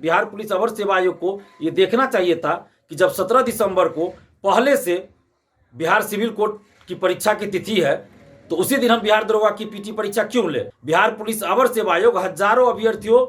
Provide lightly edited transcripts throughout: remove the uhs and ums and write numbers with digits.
Bihar police अवर सेवा आयोग को ये देखना चाहिए था कि जब 17 दिसंबर को पहले से बिहार सिविल कोर्ट की परीक्षा की तिथि है तो उसी दिन हम बिहार दरोगा की पीटी परीक्षा क्यों ले। बिहार पुलिस अवर सेवा आयोग हजारों अभ्यर्थियों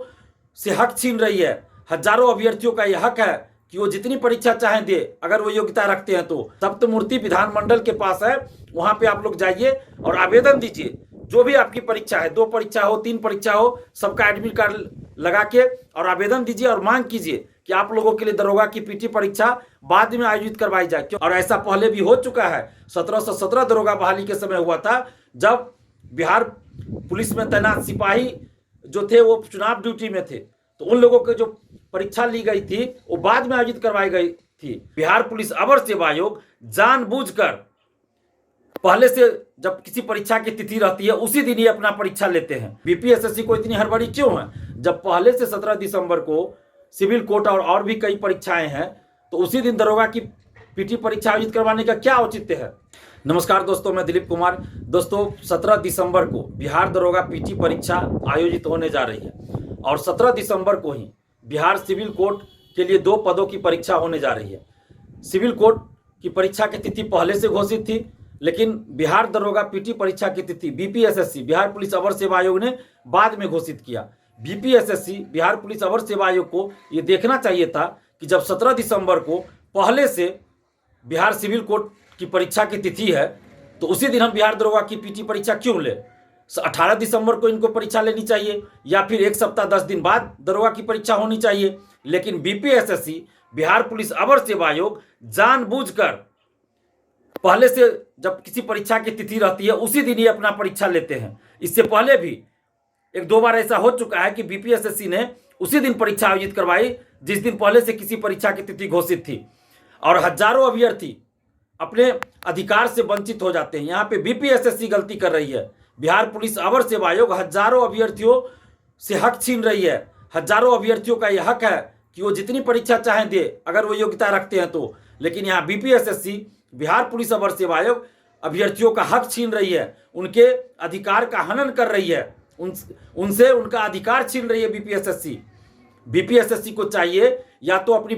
से हक छीन रही है। हजारों अभ्यर्थियों का यह हक है कि वो जितनी परीक्षा चाहें दे, अगर वो योग्यता रखते हैं तो। सप्तमूर्ति विधानमंडल के पास है, वहां पे आप लोग जाइए और आवेदन दीजिए। जो भी आपकी परीक्षा है, 2 परीक्षा हो, 3 परीक्षा हो, सबका एडमिट कार्ड लगा के और आवेदन दीजिए और मांग कीजिए कि आप लोगों के लिए दरोगा की पीटी परीक्षा बाद में आयोजित करवाई जाए। और ऐसा पहले भी हो चुका है। 1717 दरोगा बहाली के समय हुआ था, जब बिहार पुलिस में तैनात सिपाही जो थे वो चुनाव ड्यूटी में थे, तो उन लोगों की जो परीक्षा ली गई थी वो बाद में आयोजित करवाई गई थी। बिहार पुलिस अवर सेवा आयोग जानबूझकर पहले से जब किसी परीक्षा की तिथि रहती है उसी दिन ही अपना परीक्षा लेते हैं। बीपीएसएससी को इतनी हड़बड़ी क्यों है? जब पहले से 17 दिसंबर को सिविल कोर्ट और भी कई परीक्षाएं हैं तो उसी दिन दरोगा की पीटी परीक्षा आयोजित करवाने का क्या औचित्य है? नमस्कार दोस्तों, मैं दिलीप कुमार। दोस्तों, 17 दिसंबर को बिहार दरोगा पीटी परीक्षा आयोजित होने जा रही है और 17 दिसंबर को ही बिहार सिविल कोर्ट के लिए 2 पदों की परीक्षा होने जा रही है। सिविल कोर्ट की परीक्षा की तिथि पहले से घोषित थी, लेकिन बिहार दरोगा पीटी परीक्षा की तिथि बीपीएसएससी बिहार पुलिस अवर सेवा आयोग ने बाद में घोषित किया। बीपीएसएससी बिहार पुलिस अवर सेवा आयोग को ये देखना चाहिए था कि जब 17 दिसंबर को पहले से बिहार सिविल कोर्ट की परीक्षा की तिथि है तो उसी दिन हम बिहार दरोगा की पीटी परीक्षा क्यों ले। 18 दिसंबर को इनको परीक्षा लेनी चाहिए या फिर 1 सप्ताह 10 दिन बाद दरोगा की परीक्षा होनी चाहिए। लेकिन बीपीएसएससी बिहार पुलिस अवर सेवा आयोग जानबूझकर पहले से जब किसी परीक्षा की तिथि रहती है उसी दिन ही अपना परीक्षा लेते हैं। इससे पहले भी 1-2 बार ऐसा हो चुका है कि बीपीएसएससी ने उसी दिन परीक्षा आयोजित करवाई जिस दिन पहले से किसी परीक्षा की तिथि घोषित थी, और हजारों अभ्यर्थी अपने अधिकार से वंचित हो जाते हैं। यहाँ पे बीपीएसएससी गलती कर रही है। बिहार पुलिस अवर सेवा आयोग हजारों अभ्यर्थियों से हक छीन रही है। हजारों अभ्यर्थियों का यह हक है कि वो जितनी परीक्षा चाहें दे, अगर वो योग्यता रखते हैं तो। लेकिन यहाँ बीपीएसएससी बिहार पुलिस अवर सेवा आयोग अभ्यर्थियों का हक छीन रही है, उनके अधिकार का हनन कर रही है, उनसे उनका अधिकार छीन रही है बीपीएसएससी। बीपीएसएससी को चाहिए या तो अपनी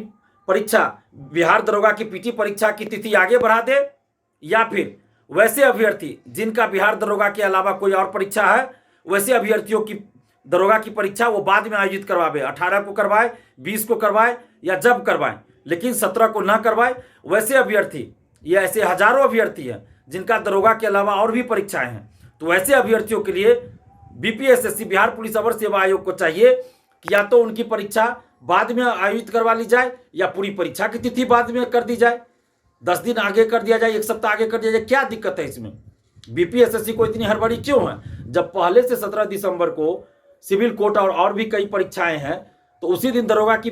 परीक्षा बिहार दरोगा की पीटी परीक्षा की तिथि आगे बढ़ा दे, या फिर वैसे अभ्यर्थी जिनका बिहार दरोगा के अलावा कोई और परीक्षा है, वैसे अभ्यर्थियों की दरोगा की परीक्षा वो बाद में आयोजित करवावे। 18 को करवाए, 20 को करवाए या जब करवाए, लेकिन 17 को ना करवाए। वैसे अभ्यर्थी, ये ऐसे हजारों अभ्यर्थी हैं जिनका दरोगा के अलावा और भी परीक्षाएं हैं, तो ऐसे अभ्यर्थियों के लिए बीपीएसएससी बिहार पुलिस अवर सेवा आयोग को चाहिए कि या तो उनकी परीक्षा बाद में आयोजित करवा ली जाए या पूरी परीक्षा की तिथि बाद में कर दी जाए। 10 दिन आगे कर दिया जाए, 1 सप्ताह आगे कर दिया जाए, क्या दिक्कत है इसमें? बीपीएसएससी को इतनी हड़बड़ी क्यों है? जब पहले से 17 दिसंबर को सिविल कोर्ट और भी कई परीक्षाएं हैं तो उसी दिन दरोगा की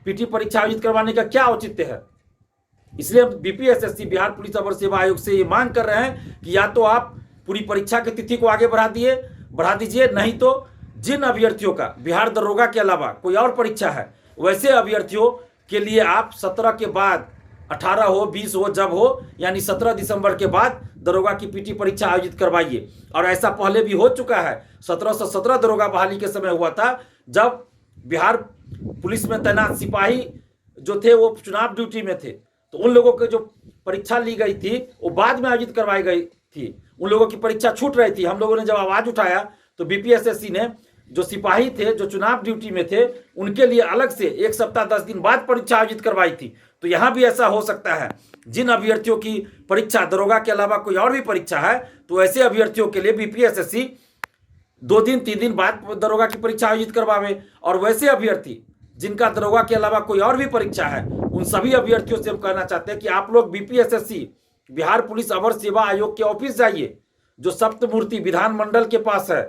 पीटी परीक्षा आयोजित करवाने का क्या औचित्य है? इसलिए बीपीएसएससी बिहार पुलिस अवर सेवा आयोग से ये मांग कर रहे हैं कि या तो आप पूरी परीक्षा की तिथि को आगे बढ़ा दीजिए, नहीं तो जिन अभ्यर्थियों का बिहार दरोगा के अलावा कोई और परीक्षा है, वैसे अभ्यर्थियों के लिए आप 17 के बाद, 18 हो, 20 हो, जब हो, यानी 17 दिसंबर के बाद दरोगा की पीटी परीक्षा आयोजित करवाइए। और ऐसा पहले भी हो चुका है। 1717 दरोगा बहाली के समय हुआ था, जब बिहार पुलिस में तैनात सिपाही जो थे वो चुनाव ड्यूटी में थे, तो उन लोगों की जो परीक्षा ली गई थी वो बाद में आयोजित करवाई गई थी। उन लोगों की परीक्षा छूट रही थी। हम लोगों ने जब आवाज उठाया तो बीपीएसएससी ने जो सिपाही थे, जो चुनाव ड्यूटी में थे, उनके लिए अलग से 1 सप्ताह 10 दिन बाद परीक्षा आयोजित करवाई थी। तो यहाँ भी ऐसा हो सकता है, जिन अभ्यर्थियों की परीक्षा दरोगा के अलावा कोई और भी परीक्षा है, तो ऐसे अभ्यर्थियों के लिए बीपीएसएससी 2 दिन 3 दिन बाद दरोगा की परीक्षा आयोजित करवावे। और वैसे अभ्यर्थी जिनका दरोगा के अलावा कोई और भी परीक्षा है, उन सभी अभ्यर्थियों से हम कहना चाहते हैं कि आप लोग बीपीएसएससी बिहार पुलिस अवर सेवा आयोग के ऑफिस जाइए, जो सप्तमूर्ति विधानमंडल के पास है।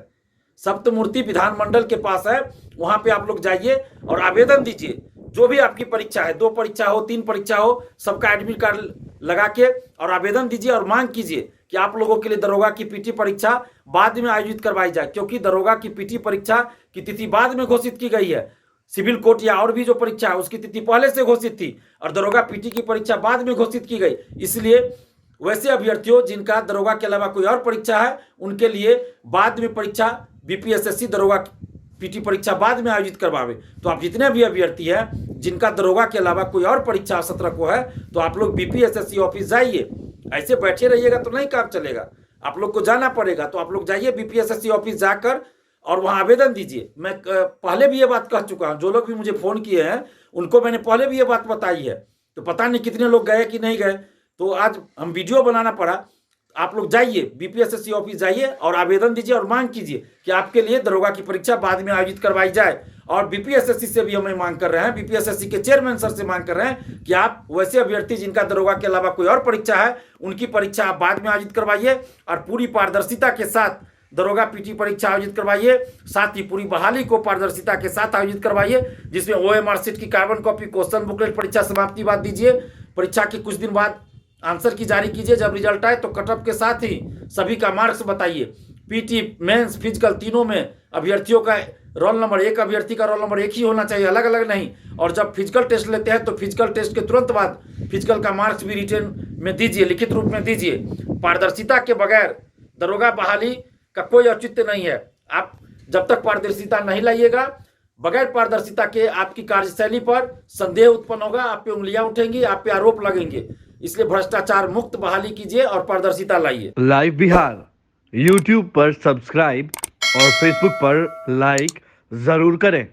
सप्तमूर्ति विधानमंडल के पास है, वहां पे आप लोग जाइए और आवेदन दीजिए। जो भी आपकी परीक्षा है, 2 परीक्षा हो, 3 परीक्षा हो, सबका एडमिट कार्ड लगा के और आवेदन दीजिए और मांग कीजिए कि आप लोगों के लिए दरोगा की पीटी परीक्षा बाद में आयोजित करवाई जाए, क्योंकि दरोगा की पीटी परीक्षा की तिथि बाद में घोषित की गई है। सिविल कोर्ट या और भी जो परीक्षा है उसकी तिथि पहले से घोषित थी और दरोगा पीटी की परीक्षा बाद में घोषित की गई। इसलिए वैसे अभ्यर्थियों जिनका दरोगा के अलावा कोई और परीक्षा है, उनके लिए बाद में परीक्षा बीपीएसएससी दरोगा पीटी परीक्षा बाद में आयोजित करवावे। तो आप जितने भी अभ्यर्थी हैं जिनका दरोगा के अलावा कोई और परीक्षा 17 को है, तो आप लोग बीपीएसएससी ऑफिस जाइए। ऐसे बैठे रहिएगा तो नहीं काम चलेगा, आप लोग को जाना पड़ेगा। तो आप लोग जाइए बीपीएसएससी ऑफिस जाकर और वहाँ आवेदन दीजिए। मैं पहले भी ये बात कह चुका हूँ, जो लोग भी मुझे फ़ोन किए हैं उनको मैंने पहले भी ये बात बताई है। तो पता नहीं कितने लोग गए कि नहीं गए, तो आज हम वीडियो बनाना पड़ा। आप लोग जाइए बीपीएसएससी ऑफिस जाइए और आवेदन दीजिए और मांग कीजिए कि आपके लिए दरोगा की परीक्षा बाद में आयोजित करवाई जाए। और बीपीएसएससी से भी हमें मांग कर रहे हैं, बीपीएसएससी के चेयरमैन सर से मांग कर रहे हैं कि आप वैसे अभ्यर्थी जिनका दरोगा के अलावा कोई और परीक्षा है, उनकी परीक्षा आप बाद में आयोजित करवाइए और पूरी पारदर्शिता के साथ दरोगा पीटी परीक्षा आयोजित करवाइए। साथ ही पूरी बहाली को पारदर्शिता के साथ आयोजित करवाइए, जिसमें ओएमआर शीट की कार्बन कॉपी, क्वेश्चन बुकलेट परीक्षा समाप्ति बाद दीजिए। परीक्षा के कुछ दिन बाद आंसर की जारी कीजिए। जब रिजल्ट आए तो कटअप के साथ ही सभी का मार्क्स बताइए। पीटी, मेंस, फिजिकल तीनों में अभ्यर्थियों का रोल नंबर, एक अभ्यर्थी का रोल नंबर एक ही होना चाहिए, अलग अलग नहीं। और जब फिजिकल टेस्ट लेते हैं तो फिजिकल टेस्ट के तुरंत बाद फिजिकल का मार्क्स भी रिटर्न में दीजिए, लिखित रूप में दीजिए। पारदर्शिता के बगैर दरोगा बहाली का कोई औचित्य नहीं है। आप जब तक पारदर्शिता नहीं लाइएगा, बगैर पारदर्शिता के आपकी कार्यशैली पर संदेह उत्पन्न होगा, आप पे उंगलियां उठेंगी, आप पे आरोप लगेंगे। इसलिए भ्रष्टाचार मुक्त बहाली कीजिए और पारदर्शिता लाइए। लाइव बिहार यूट्यूब पर सब्सक्राइब और फेसबुक पर लाइक जरूर करें।